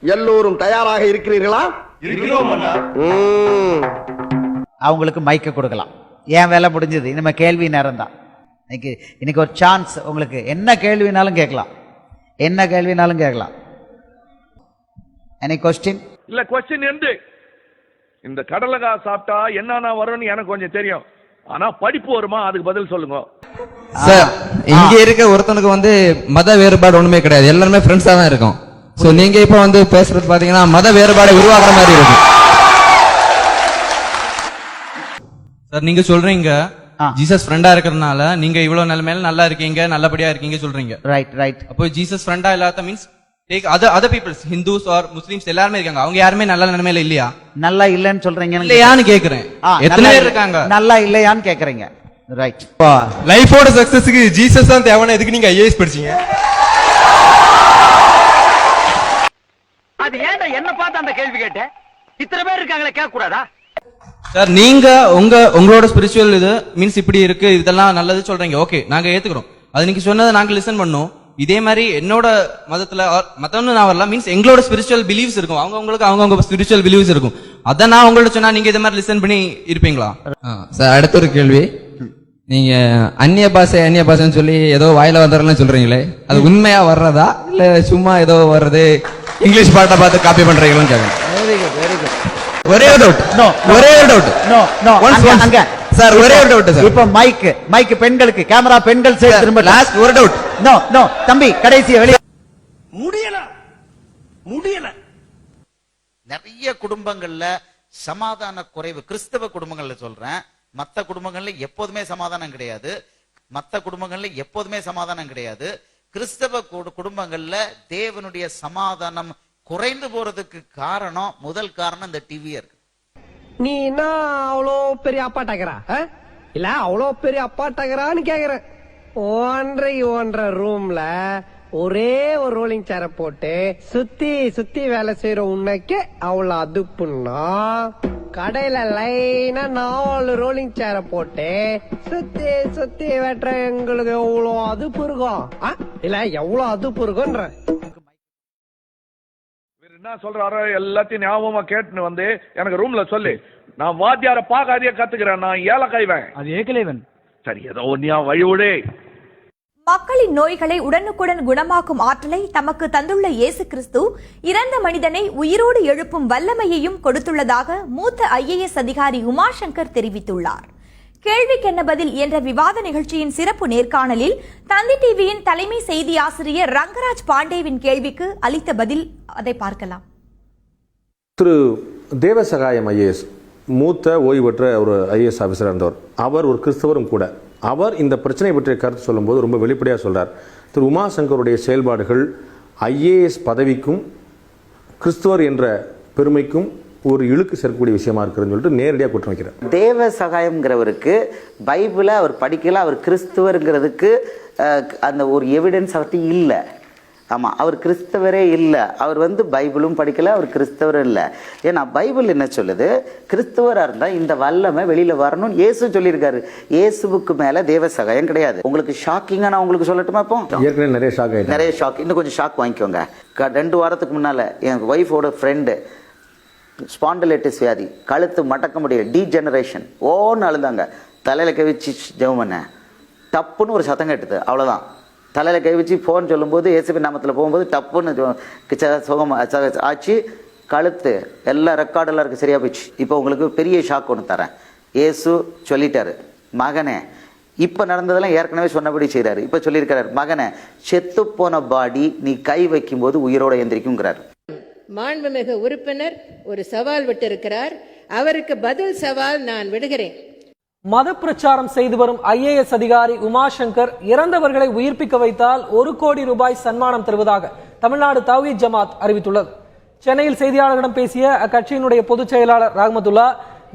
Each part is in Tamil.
எல்லோரும் தயாராக இருக்கிறீர்களா? அவங்களுக்கு மைக்க கொடுக்கலாம். ஏன் வேலை முடிஞ்சது. இனிமே கேள்வி நேரம் தான். இன்னைக்கு ஒரு சான்ஸ் உங்களுக்கு. என்ன கேள்வினாலும் கேட்கலாம். என்ன கேள்வினாலும் கேட்கலாம். Any question? இல்ல, கொஸ்டின் எந்து இந்த கடலைக்காய் சாப்பிட்டா என்னன்னா வரும்னு எனக்கு கொஞ்சம் தெரியும். ஆனா படிப்பு வருமா, அதுக்கு பதில் சொல்லுங்க சார். இங்க இருக்க ஒருத்தனுக்கு வந்து மத வேறுபாடு ஒண்ணுமே கிடையாது, எல்லாருமே ஃப்ரெண்ட்ஸா தான் இருக்கும். சோ நீங்க இப்ப வந்து பேசுறது பாத்தீங்கன்னா மத வேறுபாடு உருவாக்குற மாதிரி இருக்கு சார். நீங்க சொல்றீங்க ஜீசஸ் ஃப்ரெண்டா இருக்கிறதுனால நீங்க இவ்வளவு நிலைமையில நல்லா இருக்கீங்க, நல்லபடியா இருக்கீங்க சொல்றீங்க. Right right. அப்போ ஜீசஸ் ஃப்ரெண்டா இல்லாத means take other peoples, Hindus or Muslims எல்லாருமே இருக்காங்க, அவங்க யாருமே நல்ல நிலைமையில இல்லையா? நல்லா இல்லன்னு சொல்றீங்க இல்லையான்னு கேக்குறேன். எத்தனை பேர் இருக்காங்க நல்லா இல்லையான்னு கேக்குறீங்க? ரைட். லைஃபோட சக்சஸ்க்கு ஜீசஸ் தான் தேவைன்னா எதுக்கு நீங்க ஐஏஎஸ் படிச்சீங்க? அது ஏன்டா என்ன பார்த்து அந்த கேள்வி கேட்ட? இத்தனை பேர் இருக்காங்களே, கேட்க கூடாதா? சார் நீங்க உங்களோட ஸ்பிரிச்சுவல் இது மீன்ஸ் இப்படி இருக்கு, இதெல்லாம் நல்லது சொல்றீங்க, ஓகே நாங்க ஏத்துக்கிறோம். அது நீங்க சொன்னதை நாங்க லிசன் பண்ணோம். இதே மாதிரி என்னோட மதத்துல மதம்னு நான் வரலாம் மீன்ஸ் எங்களோட ஸ்பிரிச்சுவல் பிலீவ்ஸ் இருக்கும், அவங்க ஸ்பிரிச்சுவல் பிலீவ்ஸ் இருக்கும். அத நான் உங்கள்ட்ட சொன்னா நீங்க இதே மாதிரி லிசன் பண்ணி இருப்பீங்களா? சார் அடுத்த ஒரு கேள்வி. நீங்க அந்நிய பாஷைன்னு சொல்லி ஏதோ வாயில வந்துடலாம் சொல்றீங்களே, அது உண்மையா வர்றதா இல்ல சும்மா ஏதோ வர்றது இங்கிலீஷ் பாட்டை பார்த்து காப்பி பண்றீங்களான்னு கேட்கணும். Very good very good. ஒரே ஒரு டவுட். அங்க சார் ஒரே ஒரு டவுட் சார். இப்ப மைக் பெண்களுக்கு, கேமரா பெண்கள் சைடு திரும்ப. லாஸ்ட் ஒரு டவுட். நோ தம்பி, கடைசி வெளிய முடியல. நிறைய குடும்பங்கள்ல சமாதான குறைவு, கிறிஸ்தவ குடும்பங்கள்ல சொல்றேன். மத்த குடும்பங்கள்ல எப்போதுமே சமாதானம் கிடையாது. கிறிஸ்தவ குடும்பங்கள்ல தேவனுடைய சமாதானம் குறைந்து போறதுக்கு காரணம், முதல் காரணம் இந்த டிவியா இருக்கு. நீ என்ன அவ்வளோ பெரிய அப்பாட்டாக்கிறா இல்ல அவ்வளோ பெரிய அப்பாட்டாக்கிறான்னு கேக்குற. ஒன்றரை ரூம்ல ஒரே ஒரு ரோலிங் சேர போட்டு சுத்தி வேலை செய்யற உன்னைக்கு அவ்வளவு அதுப்புன்னா, கடையில லைனா 4 ரோலிங் சேர போட்டு சுத்தி வெட்டுற எங்களுக்கு எவ்வளவு அதுப்பு இருக்கும் இல்ல எவ்வளவு அதுப்பு இருக்கும்ன்ற. என்ன சொல்றாரோ எல்லாத்தையும் ஞாபகமா கேட்டுன்னு வந்து எனக்கு ரூம்ல சொல்லு. நான் வாத்தியார பாக்காதிய கத்துக்கிறேன். நான் ஏலக்காய்வேன், அது ஏகலைவன். சரி, ஏதோ ஒன்னியா வழிவிடு. மக்களின் நோய்களை உடனுக்குடன் குணமாக்கும் ஆற்றலை தமக்கு தந்துள்ள இயேசு கிறிஸ்து இறந்த மனிதனை உயிரோடு எழுப்பும் வல்லமையையும் கொடுத்துள்ளதாக மூத்த IAS அதிகாரி உமாசங்கர் தெரிவித்துள்ளார். கேள்விக்கென்ன பதில் என்ற விவாத நிகழ்ச்சியின் சிறப்பு நேர்காணலில் தந்தி டிவியின் தலைமை செய்தி ஆசிரியர் ரங்கராஜ் பாண்டேவின் கேள்விக்கு அளித்த பதில், அதை பார்க்கலாம். திரு தேவசகாயம் IAS மூத்த ஓய்வு பெற்ற ஒரு IAS ஆஃபீஸர் இருந்தவர். அவர் ஒரு கிறிஸ்தவரும் கூட. அவர் இந்த பிரச்சனை பற்றிய கருத்து சொல்லும்போது ரொம்ப வெளிப்படையாக சொல்றார். திரு உமாசங்கருடைய செயல்பாடுகள் IAS பதவிக்கும் கிறிஸ்தவர் என்ற பெருமைக்கும் ஒரு இழுக்கு சேர்க்கக்கூடிய விஷயமா இருக்குன்னு சொல்லிட்டு நேரடியாக குற்றம் வைக்கிறார். தேவ சகாயம்ங்கிறவருக்கு பைபிளை அவர் படிக்கல, அவர் கிறிஸ்துவருங்கிறதுக்கு அந்த ஒரு எவிடன்ஸ் அவர்கிட்ட இல்லை. ஆமா, அவர் கிறிஸ்தவரே இல்லை. அவர் பைபிளும் படிக்கல, அவர் கிறிஸ்தவரும் இல்லை. ஏன்னா பைபிள் என்ன சொல்லுது, கிறிஸ்தவராக இருந்தால் இந்த வல்லமை வெளியில வரணும்னு இயேசு சொல்லியிருக்காரு. இயேசுவுக்கு மேல தேவ சகாயம் கிடையாது. உங்களுக்கு ஷாக்கிங்கா நான் உங்களுக்கு சொல்லட்டுமா? இப்போ ஏற்கனவே நிறைய ஷாக், இன்னும் கொஞ்சம் ஷாக் வாங்கிக்கோங்க. 2 வாரத்துக்கு முன்னால என் ஒய்ஃபோட ஃப்ரெண்டு ஸ்பாண்டிலைட்டிஸ் வியாதி, கழுத்து மடக்க முடியல, டீஜெனரேஷன், ஓன்னு அழுதாங்க. தலையில கை வச்சு ஜெபம் பண்ண, டப்புன்னு ஒரு சத்தம் கேட்டுது, அவ்வளவுதான். தலையில கை வச்சு போன் சொல்லும்போது இயேசுவின் நாமத்தில் போகும்போது டப்புன்னு சுகம் ஆச்சு. கழுத்து எல்லா ரெக்கார்டெல்லாம் இருக்கு, சரியா போச்சு. இப்போ உங்களுக்கு பெரிய ஷாக் ஒன்று தரேன். இயேசு சொல்லிட்டாரு, மகனே, இப்ப நடந்ததெல்லாம் ஏற்கனவே சொன்னபடி செய்யறாரு. இப்ப சொல்லியிருக்கிறார், மகனே, செத்து போன பாடி நீ கை வைக்கும் போது உயிரோட எந்திரிக்குங்கிறார். மாண்புமிகு உறுப்பினர் ஒரு சவால் விட்டிருக்கிறார். அவருக்கு பதில் சவால் நான் விடுகிறேன். மத பிரச்சாரம் செய்து வரும் IAS அதிகாரி உமாசங்கர் இறந்தவர்களை உயிர்ப்பிக்க வைத்தால் 1 கோடி ரூபாய் சன்மானம் தருவதாக தமிழ்நாடு தௌஹீத் ஜமாத் அறிவித்துள்ளது. சென்னையில் செய்தியாளர்களிடம் பேசிய அக்கட்சியினுடைய பொதுச் செயலாளர் ரஹ்மத்துல்லா,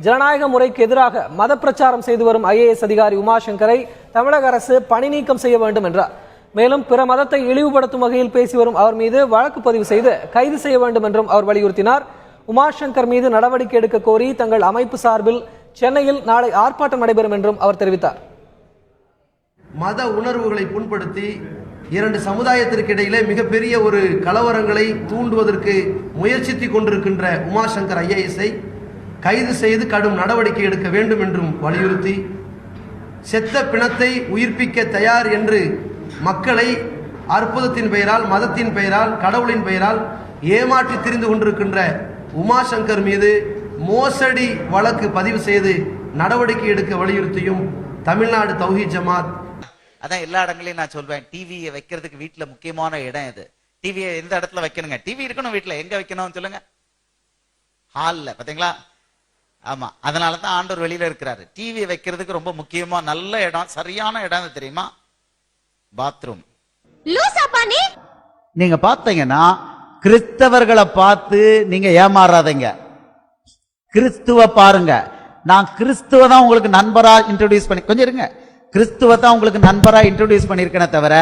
ஜனநாயக முறைக்கு எதிராக மத பிரச்சாரம் செய்து வரும் IAS அதிகாரி உமாசங்கரை தமிழக அரசு பணி நீக்கம் செய்ய வேண்டும் என்றார். மேலும் பிற மதத்தை இழிவுபடுத்தும் வகையில் பேசி வரும் அவர் மீது வழக்கு பதிவு செய்து கைது செய்ய வேண்டும் என்றும் அவர் வலியுறுத்தினார். உமாசங்கர் மீது நடவடிக்கை எடுக்க கோரி தங்கள் அமைப்பு சார்பில் சென்னையில் நாளை ஆர்ப்பாட்டம் நடைபெறும் என்றும் அவர் தெரிவித்தார். மத உணர்வுகளை புண்படுத்தி இரண்டு சமுதாயத்திற்கு இடையிலே மிகப்பெரிய ஒரு கலவரங்களை தூண்டுவதற்கு முயற்சித்துக் கொண்டிருக்கின்ற உமாசங்கர் ஐஏஎஸ்ஐ கைது செய்து கடும் நடவடிக்கை எடுக்க வேண்டும் என்றும் வலியுறுத்தி, செத்த பிணத்தை உயிர்ப்பிக்க தயார் என்று மக்களை அற்புதத்தின் பெயரால், மதத்தின் பெயரால், கடவுளின் பெயரால் ஏமாற்றி திரிந்து கொண்டிருக்கின்ற உமாசங்கர் மீது மோசடி வழக்கு பதிவு செய்து நடவடிக்கை எடுக்க வலியுறுத்தியும் தமிழ்நாடு தௌஹீத் ஜமாத். அதான் எல்லா இடங்களையும் நான் சொல்வேன், டிவியை வைக்கிறதுக்கு வீட்டுல முக்கியமான இடம் இது. டிவியை எந்த இடத்துல வைக்கணுங்க? டிவி இருக்கணும் வீட்டுல, எங்க வைக்கணும் சொல்லுங்க? ஹால்ல. பாத்தீங்களா? ஆமா, அதனாலதான் ஆண்டவர் வெளியில இருக்கிறாரு. டிவியை வைக்கிறதுக்கு ரொம்ப முக்கியமா நல்ல இடம், சரியான இடம் தெரியுமா? பாத்ரூம். நீங்க பாத்தீங்கன்னா கிறிஸ்தவர்களை பார்த்து நீங்க ஏமாறாதீங்க, கிறிஸ்துவ பாருங்க. நான் கிறிஸ்துவ தான் உங்களுக்கு நண்பரா இன்ட்ரோடியூஸ் பண்ணி, கொஞ்சம் இருங்க, கிறிஸ்துவ தான் உங்களுக்கு நண்பரா இன்ட்ரோடியூஸ் பண்ணிருக்கேனே தவிர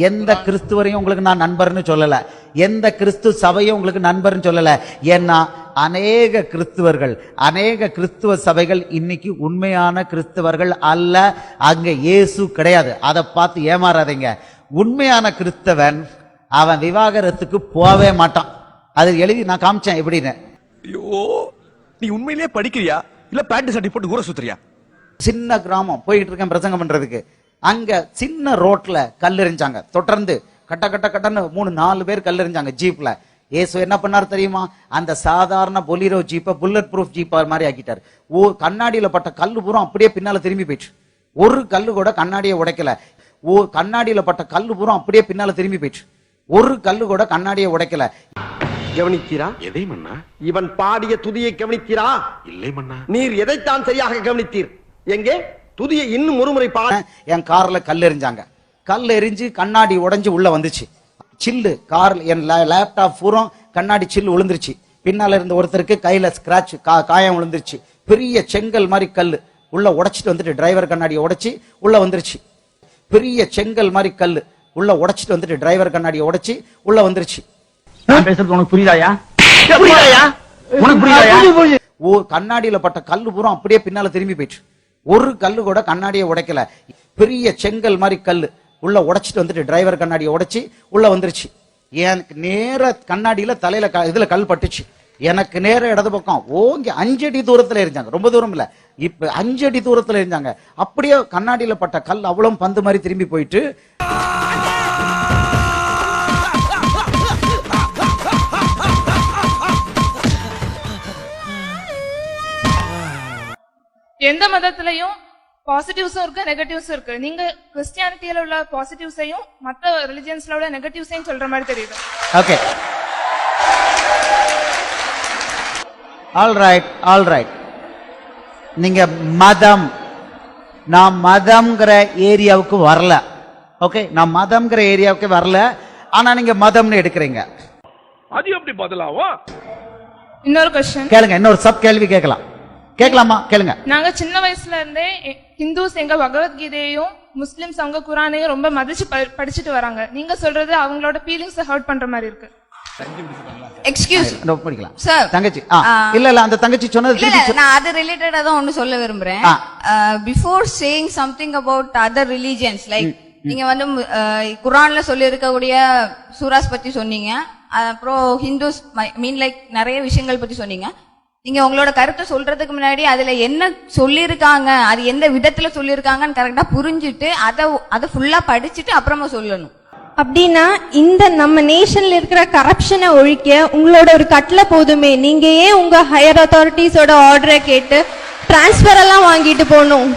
எந்த கிறிஸ்துவரையும் உங்களுக்கு நான் நண்பர்னு சொல்லல, எந்த கிறிஸ்து சபையும் உங்களுக்கு நண்பர்னு சொல்லல. ஏன்னா அநேக கிறிஸ்துவர்கள், அநேக கிறிஸ்துவ சபைகள் இன்னைக்கு உண்மையான கிறிஸ்தவர்கள் அல்ல, அங்க இயேசு கிடையாது. அதை பார்த்து ஏமாறாதீங்க. உண்மையான கிறிஸ்தவன் அவன் விவாகரத்துக்கு போவே மாட்டான். அது எழுதி நான் காமிச்சேன் எப்படின்னு. ஐயோ, நீ உண்மையிலேயே படிக்கிறியா இல்ல பேண்ட் சட்டை போட்டு ஊர சுத்துறியா? சின்ன கிராமம் போயிட்டு இருக்கேன் பிரசங்கம் பண்றதுக்கு. அங்க சின்ன ரோட்ல கல் எறிஞ்சாங்க, தொடர்ந்து கட்ட கட்ட கட்டன்னு 3-4 பேர் கல் எறிஞ்சாங்க ஜீப்ல. ஏசு என்ன பண்ணார் தெரியுமா? அந்த சாதாரண பொலிரோ ஜீப்பை புல்லட் ப்ரூஃப் ஜீப்பா மாதிரி ஆக்கிட்டார். கண்ணாடியில பட்ட கல்லு பூரா அப்படியே பின்னால திரும்பி போயிடுச்சு. ஒரு கல்லு கூட கண்ணாடியை உடைக்கல. கண்ணாடியில பட்ட கல்லு பூரா அப்படியே பின்னால திரும்பி போயிடுச்சு. ஒரு கல்லு கூட கண்ணாடியை உடைக்கல. கவனித்தீரா? எதை மன்னா? இவன் பாடிய துதியை கவனித்தீரா? இல்லை மன்னா. நீர் எதைத்தான் சரியாக கவனித்தீர்? எங்கே துதியை இன்னும் ஒருமுறை பாட. என் கார்ல கல் எறிஞ்சாங்க, கல் எரிஞ்சு கண்ணாடி உடைஞ்சு உள்ள வந்துச்சு. சில்லு கார்ல என் லேப்டாப் பூரா கண்ணாடி சில்லு விழுந்துருச்சு. பின்னால இருந்த ஒருத்தருக்கு கையில ஸ்கிராட்ச் காயம் விழுந்துருச்சு. பெரிய செங்கல் மாதிரி கல்லு உள்ள உடைச்சிட்டு வந்துட்டு டிரைவர் கண்ணாடியை உடைச்சி உள்ள வந்துருச்சு. பெரிய செங்கல் மாதிரி கல்லு உள்ள உடைச்சிட்டு வந்துட்டு டிரைவர் கண்ணாடியை உடைச்சி உள்ள வந்துருச்சு. நான் பேசுறது உனக்கு புரியுதாயா? புரியுதாயா? உனக்கு புரியுதாயா? கண்ணாடியில பட்ட கல்லு பூரா அப்படியே பின்னால திரும்பி போயிடுச்சு. ஒரு கல்லு கூட கண்ணாடியை உடைக்கல. பெரிய செங்கல் மாதிரி கல்லு உள்ள உடைச்சிட்டு வந்துட்டு டிரைவர் கண்ணாடியை உடைச்சி உள்ள வந்துருச்சு. எனக்கு நேர கண்ணாடியில தலையில இதுல கல் பட்டுச்சு. எனக்கு நேர இடது பக்கம் ஓங்கி 5 அடி தூரத்துல எரிஞ்சாங்க. ரொம்ப தூரம் இல்ல, இப்ப 5 அடி தூரத்துல எரிஞ்சாங்க. அப்படியே கண்ணாடியில பட்ட கல் அவ்வளவு பந்து மாதிரி திரும்பி போயிட்டு எந்த மதத்திலையும் பாசிட்டிவ்ஸும் இருக்கு, நெகட்டிவ்ஸும் இருக்கு. நீங்க கிறிஸ்டியானிட்டியில உள்ள பாசிட்டிவ்ஸையும் மற்ற ரிலிஜியன்ஸ்ல உள்ள நெகட்டிவ்ஸையும் சொல்ற மாதிரி தெரியுது. Okay, all right. நீங்க மதம், நான் மதம்ங்கிற ஏரியாவுக்கு வரல. ஓகே, நான் மதம்ங்கிற ஏரியாவுக்கு வரல. ஆனா நீங்க மதம்னு எடுக்கிறீங்க. அது எப்படி பதிலாகும்? இன்னொரு கொஸ்டின் கேளுங்க, இன்னொரு சப் கேள்வி கேட்கலாம். கேட்கலாமா? கேளுங்க. நாங்க சின்ன வயசுல இருந்தே ஹிந்துஸ் எங்க பகவத்கீதையும் முஸ்லிம்ஸ் அவங்க குரானையும் ரொம்ப மதிச்சு படிச்சுட்டு வராங்க. நீங்க சொல்றது அவங்களோட ஃபீலிங்ஸ் ஹர்ட் பண்ற மாதிரி இருக்கு. எக்ஸ்கியூஸ் படிக்கலாம் சார். தங்கச்சி இல்ல அந்த தங்கச்சி சொன்னது நான் அது ரிலேட்டடா தான் ஒன்னு சொல்ல விரும்புறேன். Before saying something about other religions, like நீங்க வந்து குரான்ல சொல்லி இருக்கக்கூடிய சூராஸ் பத்தி சொன்னீங்க, அப்புறம் ஹிந்துஸ் மீன் லைக் நிறைய விஷயங்கள் பத்தி சொன்னீங்க. நீங்க உங்களோட கருத்தை சொல்றதுக்கு முன்னாடி அதுல என்ன சொல்லியிருக்காங்க, அது எந்த விதத்துல சொல்லியிருக்காங்கன்னு கரெக்டா புரிஞ்சுட்டு அதை ஃபுல்லா படிச்சுட்டு அப்புறமா சொல்லணும். அப்படின்னா இந்த நம்ம நேஷன்ல இருக்கிற கரப்ஷனை ஒழிக்க உங்களோட ஒரு கட்டளை போதுமே, நீங்க ஏன் உங்க ஹையர் அத்தாரிட்டிஸோட ஆர்டரை கேட்டு டிரான்ஸ்பர் எல்லாம் வாங்கிட்டு போகணும்?